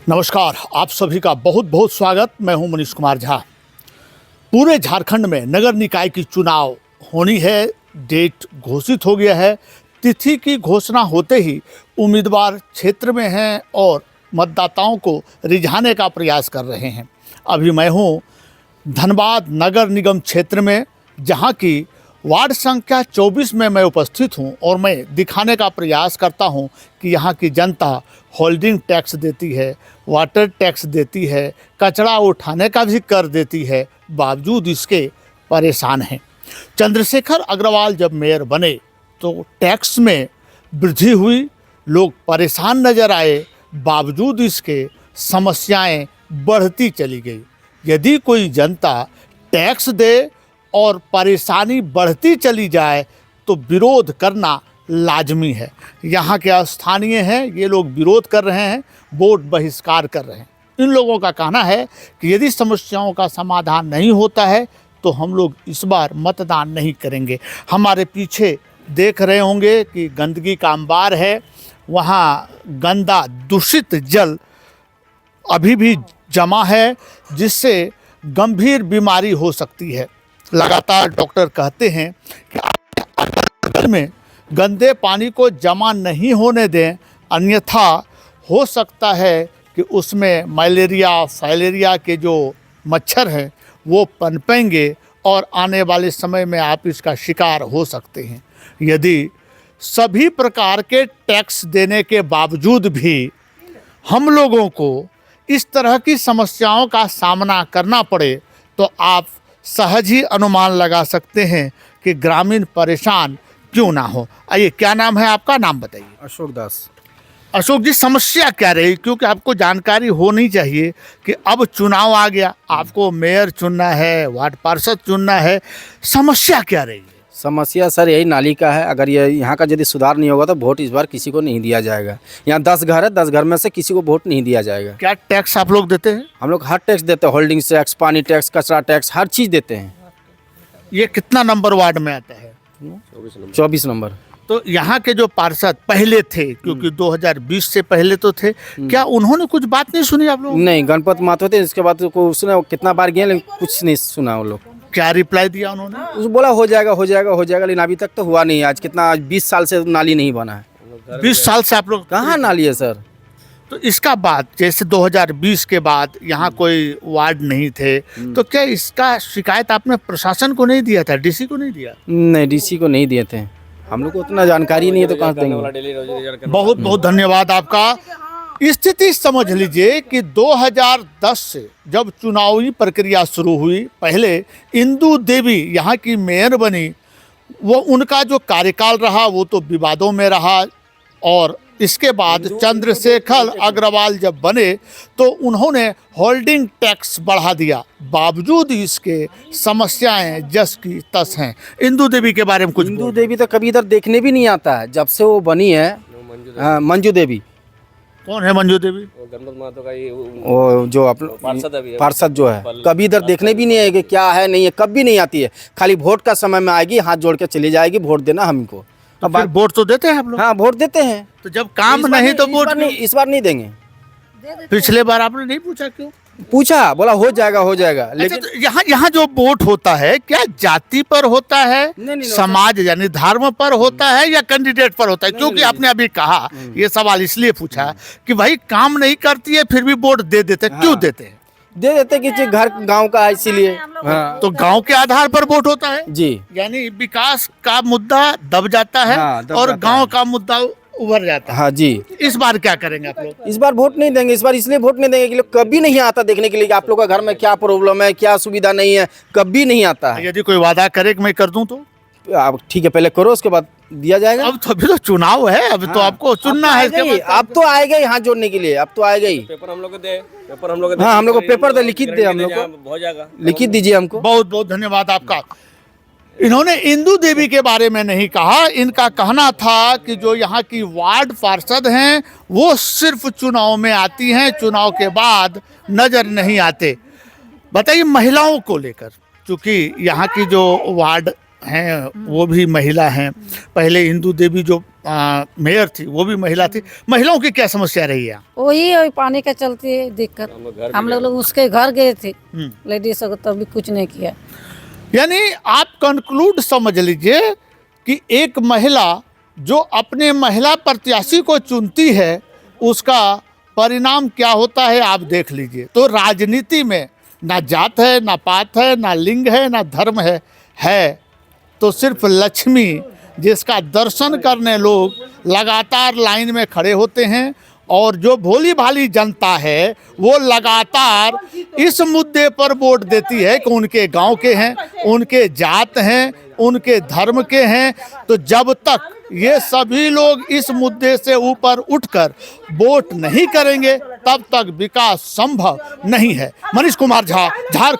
नमस्कार, आप सभी का बहुत बहुत स्वागत। मैं हूं मनीष कुमार झा। पूरे झारखंड में नगर निकाय की चुनाव होनी है, डेट घोषित हो गया है। तिथि की घोषणा होते ही उम्मीदवार क्षेत्र में हैं और मतदाताओं को रिझाने का प्रयास कर रहे हैं। अभी मैं हूं धनबाद नगर निगम क्षेत्र में, जहां की वार्ड संख्या 24 में मैं उपस्थित हूं और मैं दिखाने का प्रयास करता हूं कि यहां की जनता होल्डिंग टैक्स देती है, वाटर टैक्स देती है, कचरा उठाने का भी कर देती है, बावजूद इसके परेशान हैं। चंद्रशेखर अग्रवाल जब मेयर बने तो टैक्स में वृद्धि हुई, लोग परेशान नजर आए, बावजूद इसके समस्याएं बढ़ती चली गई। यदि कोई जनता टैक्स दे और परेशानी बढ़ती चली जाए तो विरोध करना लाजमी है। यहाँ के स्थानीय हैं, ये लोग विरोध कर रहे हैं, वोट बहिष्कार कर रहे हैं। इन लोगों का कहना है कि यदि समस्याओं का समाधान नहीं होता है तो हम लोग इस बार मतदान नहीं करेंगे। हमारे पीछे देख रहे होंगे कि गंदगी का अंबार है, वहाँ गंदा दूषित जल अभी भी जमा है, जिससे गंभीर बीमारी हो सकती है। लगातार डॉक्टर कहते हैं कि आप घर में गंदे पानी को जमा नहीं होने दें, अन्यथा हो सकता है कि उसमें मलेरिया फाइलेरिया के जो मच्छर हैं वो पनपेंगे और आने वाले समय में आप इसका शिकार हो सकते हैं। यदि सभी प्रकार के टैक्स देने के बावजूद भी हम लोगों को इस तरह की समस्याओं का सामना करना पड़े तो आप सहज ही अनुमान लगा सकते हैं कि ग्रामीण परेशान क्यों ना हो। आइए, क्या नाम है आपका? नाम बताइए। अशोक दास। अशोक जी, समस्या क्या रही? क्योंकि आपको जानकारी होनी चाहिए कि अब चुनाव आ गया, आपको मेयर चुनना है, वार्ड पार्षद चुनना है, समस्या क्या रही है? समस्या सर यही नाली का है। अगर ये यहाँ का यदि सुधार नहीं होगा तो वोट इस बार किसी को नहीं दिया जाएगा। यहाँ 10 घर है, 10 घर में से किसी को वोट नहीं दिया जाएगा। क्या टैक्स आप लोग देते हैं? हम लोग हर टैक्स देते हैं, होल्डिंग टैक्स, पानी टैक्स, कचरा टैक्स, हर चीज़ देते हैं। ये कितना नंबर वार्ड में आता है? 24 नंबर। तो यहाँ के जो पार्षद पहले थे, क्योंकि 2020 से पहले तो थे, क्या उन्होंने कुछ बात नहीं सुनी आप लोग? नहीं, गणपत मातो थे, इसके बाद को उसने कितना बार गए लेकिन कुछ नहीं सुना वो लोग। क्या रिप्लाई दिया उन्होंने? उस बोला हो जाएगा हो जाएगा हो जाएगा, लेकिन अभी तक तो हुआ नहीं। आज कितना 20 साल से नाली नहीं बना है। 20 साल से आप लोग कहाँ नाली है सर? तो इसका बाद जैसे 2020 के बाद यहाँ कोई वार्ड नहीं थे, तो क्या इसका शिकायत आपने प्रशासन को नहीं दिया था, डीसी को नहीं दिया? नहीं, डीसी को नहीं दिए थे। हम लोग को उतना जानकारी नहीं है तो कहाँ से देंगे। बहुत बहुत धन्यवाद आपका। स्थिति समझ लीजिए कि 2010 से जब चुनावी प्रक्रिया शुरू हुई, पहले इंदु देवी यहाँ की मेयर बनी, वो उनका जो कार्यकाल रहा वो तो विवादों में रहा, और इसके बाद चंद्रशेखर अग्रवाल जब बने तो उन्होंने होल्डिंग टैक्स बढ़ा दिया, बावजूद इसके समस्याएं जस की तस हैं। इंदु देवी के बारे में कुछ? इंदु देवी तो कभी इधर देखने भी नहीं आता है जब से वो बनी है। मंजू देवी। कौन है मंजू देवी? वो जो पार्षद जो है, कभी इधर देखने भी नहीं आएगी, क्या है नहीं है, कभी नहीं आती है। खाली वोट का समय में आएगी, हाथ जोड़ के चली जाएगी, वोट देना हमको। अब वोट तो देते हैं आप लोग? हाँ, वोट देते हैं। तो जब काम नहीं तो वोट नहीं? इस बार नहीं देंगे। पिछले बार आपने नहीं पूछा? क्यों पूछा? बोला हो जाएगा हो जाएगा। लेकिन तो यहाँ जो वोट होता है क्या जाति पर होता है, नहीं, समाज यानी धर्म पर होता है, या कैंडिडेट पर होता है? क्योंकि आपने अभी कहा, ये सवाल इसलिए पूछा कि भाई काम नहीं करती है फिर भी वोट दे देते, क्यों देते हैं? दे देते कि घर गांव का है इसीलिए। हाँ। तो गांव के आधार पर वोट होता है जी, यानी विकास का मुद्दा दब जाता है। हाँ, दब और जाता गांव है। का मुद्दा उभर जाता है। हाँ जी। इस बार क्या करेंगे आप लोग? इस बार वोट नहीं देंगे। इस बार इसलिए वोट नहीं देंगे कि लोग कभी नहीं आता देखने के लिए कि आप लोग का घर में क्या प्रॉब्लम है, क्या सुविधा नहीं है, कभी नहीं आता है। यदि कोई वादा करे कि मैं कर दूं तो आप ठीक है, पहले करो, उसके बाद दिया जाएगा। अब तो अभी तो चुनाव है, अब तो आपको चुनना है। अब तो आएगा ही हाथ जोड़ने के लिए, अब तो आएगा ही। पेपर हम लोग को दे, पेपर हम लोग को हाँ, हम लोग को पेपर दे, लिखित दे, हम लोग को हो जाएगा, लिखित दीजिए हमको। बहुत बहुत धन्यवाद आपका। इन्होंने इंदु देवी के बारे में नहीं कहा, इनका कहना था कि जो यहाँ की वार्ड पार्षद हैं वो सिर्फ चुनाव में आती हैं, चुनाव के बाद नजर नहीं आते। बताइए, महिलाओं को लेकर, क्योंकि यहाँ की जो वार्ड हैं वो भी महिला हैं। पहले इंदु देवी जो मेयर थी वो भी महिला थी। महिलाओं की क्या समस्या रही है? वही पानी का चलती है दिक्कत। हम लोग उसके घर गए थे लेडीज को, तब भी कुछ नहीं किया। यानी आप कंक्लूड समझ लीजिए कि एक महिला जो अपने महिला प्रत्याशी को चुनती है उसका परिणाम क्या होता है आप देख लीजिए। तो राजनीति में ना जात है, ना पात है, ना लिंग है, ना धर्म है तो सिर्फ लक्ष्मी, जिसका दर्शन करने लोग लगातार लाइन में खड़े होते हैं। और जो भोली भाली जनता है वो लगातार इस मुद्दे पर वोट देती है कि उनके गांव के हैं, उनके जात हैं, उनके धर्म के हैं। तो जब तक ये सभी लोग इस मुद्दे से ऊपर उठकर वोट नहीं करेंगे तब तक विकास संभव नहीं है। मनीष कुमार झा, झारखंड।